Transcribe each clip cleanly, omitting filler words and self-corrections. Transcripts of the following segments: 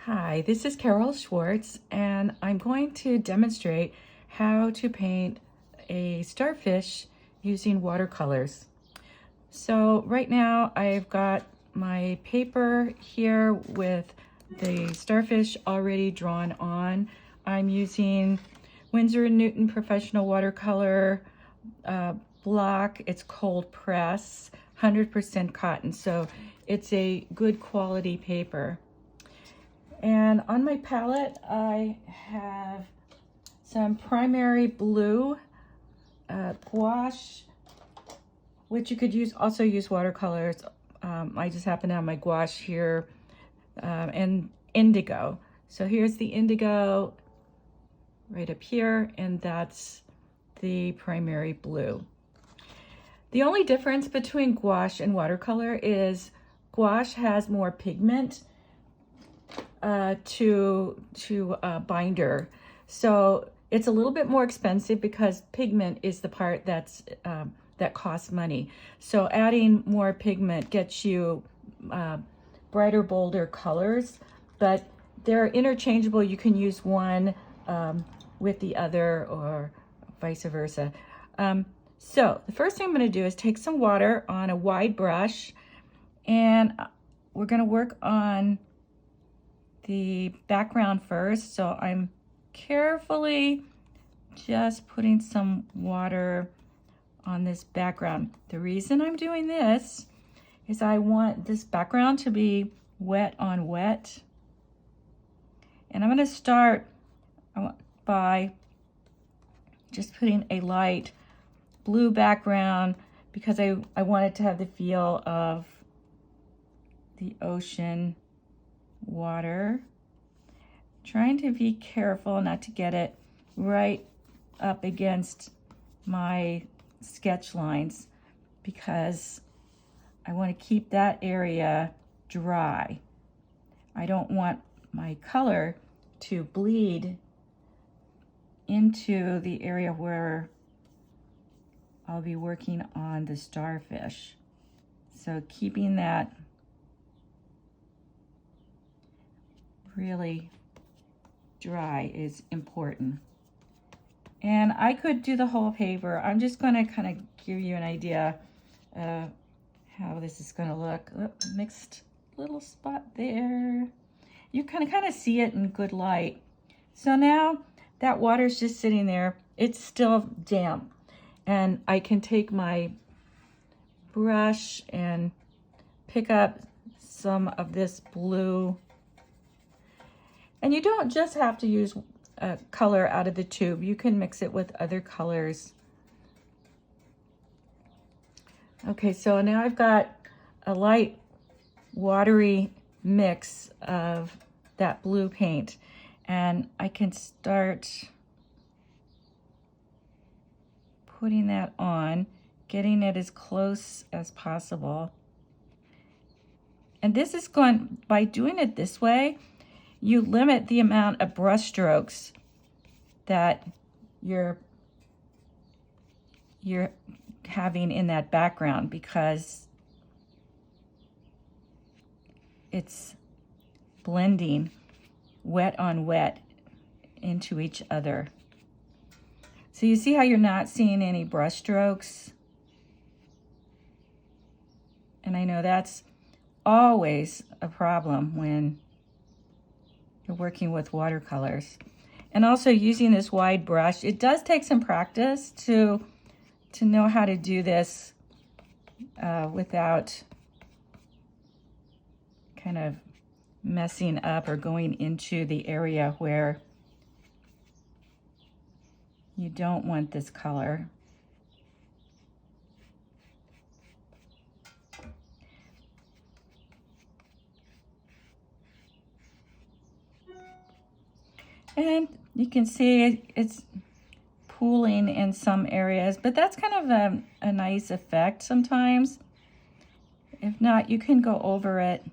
Hi, this is Carol Schwartz, and I'm going to demonstrate how to paint a starfish using watercolors. So right now I've got my paper here with the starfish already drawn on. I'm using Winsor & Newton Professional Watercolor block. It's cold press, 100% cotton, so it's a good quality paper. And on my palette, I have some primary blue gouache, which you could also use watercolors. I just happen to have my gouache here, and indigo. So here's the indigo right up here, and that's the primary blue. The only difference between gouache and watercolor is gouache has more pigment to binder, so it's a little bit more expensive because pigment is the part that costs money. So adding more pigment gets you brighter, bolder colors, but they're interchangeable. You can use one with the other or vice versa. So the first thing I'm going to do is take some water on a wide brush, and we're going to work on the background first. So I'm carefully just putting some water on this background. The reason I'm doing this is I want this background to be wet on wet. And I'm going to start by just putting a light blue background because I want it to have the feel of the ocean water. Trying to be careful not to get it right up against my sketch lines because I want to keep that area dry. I don't want my color to bleed into the area where I'll be working on the starfish. So keeping that really dry is important. And I could do the whole paper. I'm just going to kind of give you an idea of how this is going to look. Oh, mixed little spot there. You can kind of see it in good light. So now that water's just sitting there. It's still damp. And I can take my brush and pick up some of this blue. And you don't just have to use a color out of the tube. You can mix it with other colors. Okay, so now I've got a light watery mix of that blue paint. And I can start putting that on, getting it as close as possible. And this is going, by doing it this way, you limit the amount of brush strokes that you're having in that background because it's blending wet on wet into each other. So you see how you're not seeing any brush strokes? And I know that's always a problem when you're working with watercolors. And also using this wide brush, it does take some practice to know how to do this without kind of messing up or going into the area where you don't want this color. And you can see it's pooling in some areas, but that's kind of a nice effect sometimes. If not, you can go over it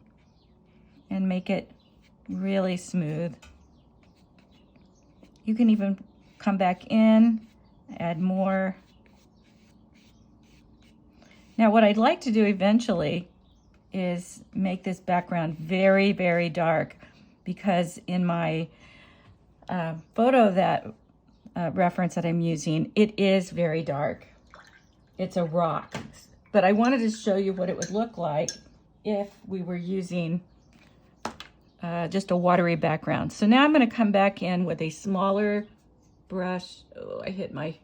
and make it really smooth. You can even come back in, add more. Now what I'd like to do eventually is make this background very, very dark because in my photo that reference that I'm using, it is very dark. It's a rock. But I wanted to show you what it would look like if we were using just a watery background. So now I'm going to come back in with a smaller brush. Oh, I hit my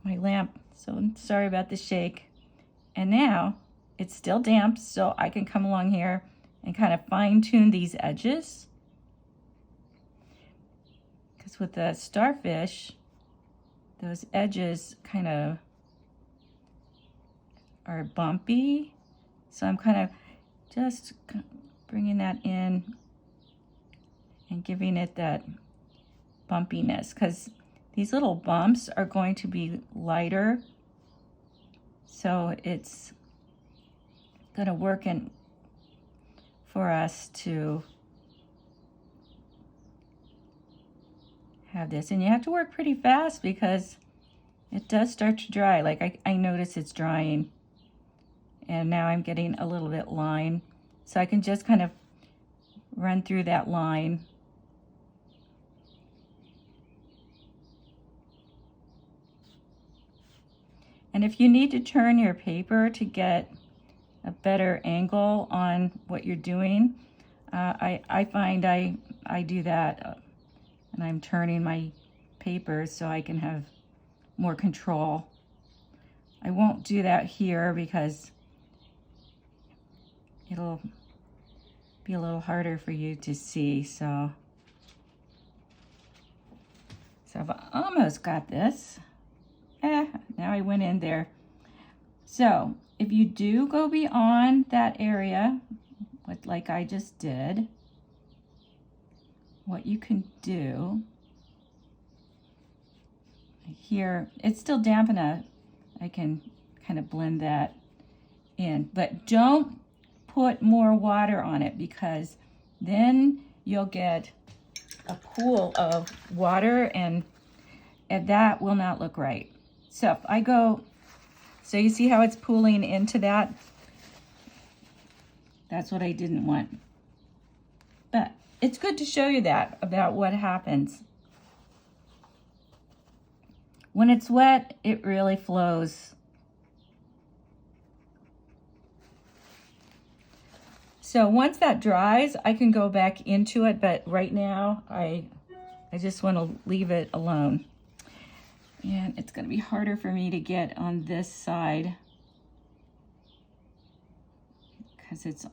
lamp, so sorry about the shake. And now it's still damp, so I can come along here and kind of fine tune these edges. Because with the starfish, those edges kind of are bumpy. So I'm kind of just bringing that in and giving it that bumpiness, because these little bumps are going to be lighter. So it's going to work in for us to have this. And you have to work pretty fast because it does start to dry. Like I notice it's drying. And now I'm getting a little bit line. So I can just kind of run through that line. And if you need to turn your paper to get a better angle on what you're doing, I find I do that, and I'm turning my paper so I can have more control. I won't do that here because it'll be a little harder for you to see. So I've almost got this. Now I went in there. So if you do go beyond that area, like I just did, what you can do here, it's still damp enough, I can kind of blend that in, but don't put more water on it, because then you'll get a pool of water and that will not look right. So if I go, so you see how it's pooling into that? That's what I didn't want. But it's good to show you that about what happens. When it's wet, it really flows. So once that dries, I can go back into it, but right now I just want to leave it alone. And it's going to be harder for me to get on this side because it's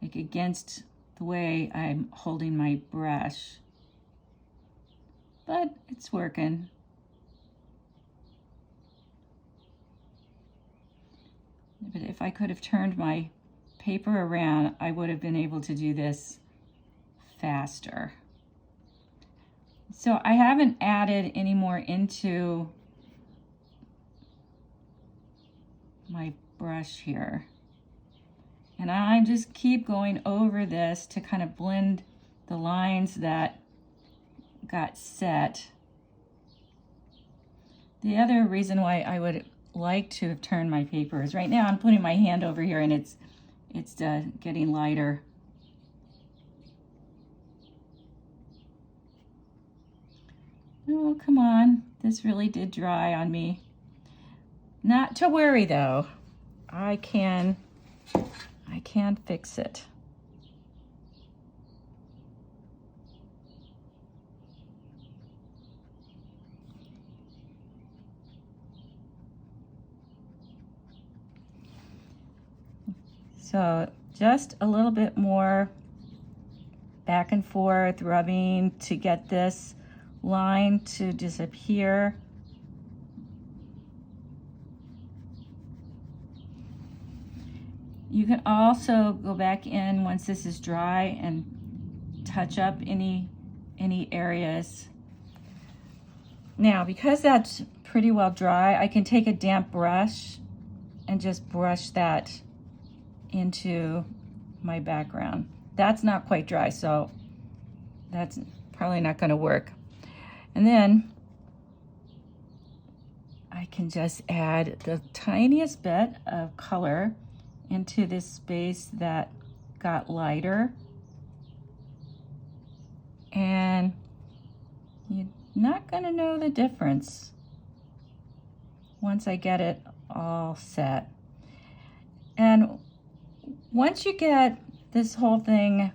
like against the way I'm holding my brush. But it's working. But if I could have turned my paper around, I would have been able to do this faster. So I haven't added any more into my brush here. And I just keep going over this to kind of blend the lines that got set. The other reason why I would like to have turned my paper is right now I'm putting my hand over here and it's getting lighter. Oh, come on. This really did dry on me. Not to worry though. I can fix it. So just a little bit more back and forth rubbing to get this line to disappear. You can also go back in once this is dry and touch up any areas. Now, because that's pretty well dry, I can take a damp brush and just brush that into my background. That's not quite dry, so that's probably not going to work. And then I can just add the tiniest bit of color into this space that got lighter. and you're not gonna know the difference once I get it all set. And once you get this whole thing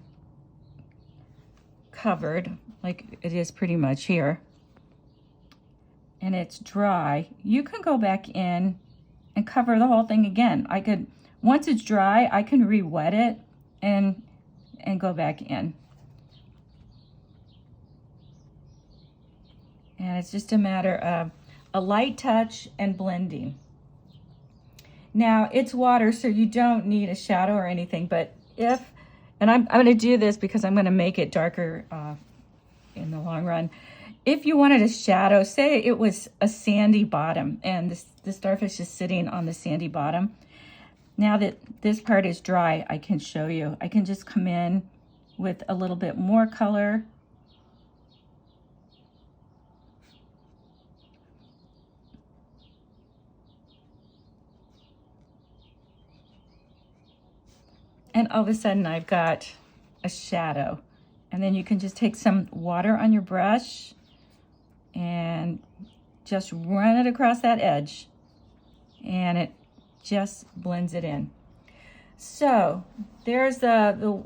covered, like it is pretty much here, and it's dry, you can go back in and cover the whole thing again. Once it's dry, I can re-wet it and go back in. And it's just a matter of a light touch and blending. Now it's water, so you don't need a shadow or anything, but and I'm going to do this because I'm going to make it darker in the long run. If you wanted a shadow, say it was a sandy bottom and this starfish is sitting on the sandy bottom. Now that this part is dry, I can show you. I can just come in with a little bit more color. And all of a sudden I've got a shadow. And then you can just take some water on your brush and just run it across that edge, and it just blends it in. So there's the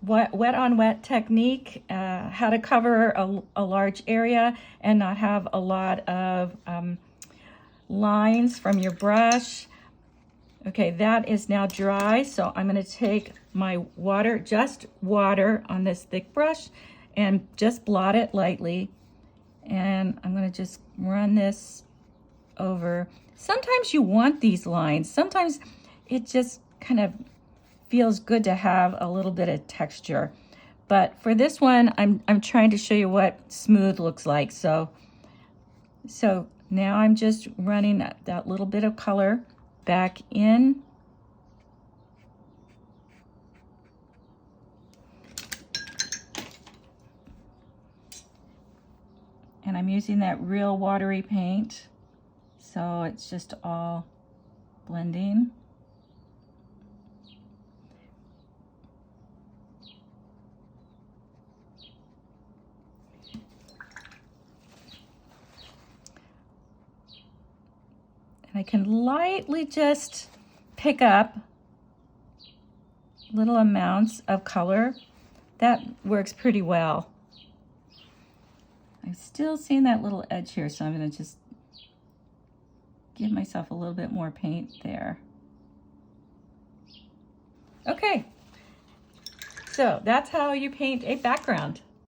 wet on wet technique, how to cover a large area and not have a lot of lines from your brush. Okay, that is now dry, so I'm going to take my water, just water on this thick brush, and just blot it lightly. And I'm going to just run this over. Sometimes you want these lines. Sometimes it just kind of feels good to have a little bit of texture. But for this one, I'm trying to show you what smooth looks like. So now I'm just running that little bit of color back in. And I'm using that real watery paint, so it's just all blending. And I can lightly just pick up little amounts of color. That works pretty well. I'm still seeing that little edge here, so I'm going to just give myself a little bit more paint there. Okay, so that's how you paint a background.